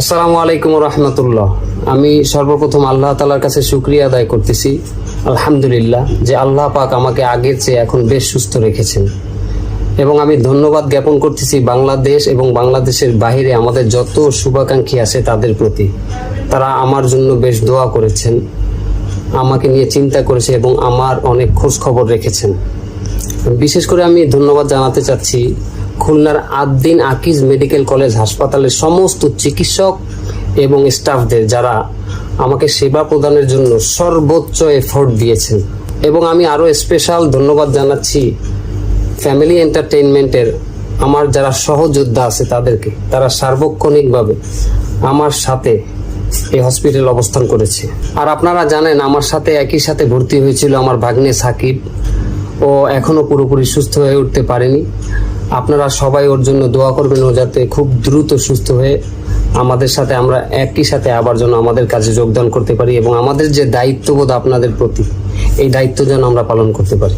আসসালামু আলাইকুম রহমতুল্লাহ। আমি সর্বপ্রথম আল্লাহ তাআলার কাছে শুকরিয়া আদায় করতেছি, আলহামদুলিল্লাহ, যে আল্লাহ পাক আমাকে আগের চেয়ে এখন বেশ সুস্থ রেখেছেন। এবং আমি ধন্যবাদ জ্ঞাপন করতেছি বাংলাদেশ এবং বাংলাদেশের বাইরে আমাদের যত শুভাকাঙ্ক্ষী আছে তাদের প্রতি। তারা আমার জন্য বেশ দোয়া করেছেন, আমাকে নিয়ে চিন্তা করেছে এবং আমার অনেক খোঁজ খবর রেখেছেন। বিশেষ করে আমি ধন্যবাদ জানাতে চাচ্ছি খুলনার আদ্দিন আকিজ মেডিকেল কলেজ হাসপাতালের সমস্ত চিকিৎসক এবং স্টাফদের, যারা আমাকে সেবা প্রদানের জন্য সর্বোচ্চ এফোর্ট দিয়েছেন। এবং আমি আরও স্পেশাল ধন্যবাদ জানাচ্ছি ফ্যামিলি এন্টারটেইনমেন্টের আমার যারা সহযোদ্ধা আছে তাদেরকে। তারা সার্বক্ষণিকভাবে আমার সাথে এই হসপিটাল অবস্থান করেছে। আর আপনারা জানেন আমার সাথে একই সাথে ভর্তি হয়েছিল আমার ভাগ্নে সাকিব। ও এখনো পুরোপুরি সুস্থ হয়ে উঠতে পারেনি। আপনারা সবাই ওর জন্য দোয়া করবেন, ও যাতে খুব দ্রুত সুস্থ হয়ে আমাদের সাথে আমরা একই সাথে আবার যেন আমাদের কাজে যোগদান করতে পারি এবং আমাদের যে দায়িত্ববোধ আপনাদের প্রতি, এই দায়িত্ব যেন আমরা পালন করতে পারি।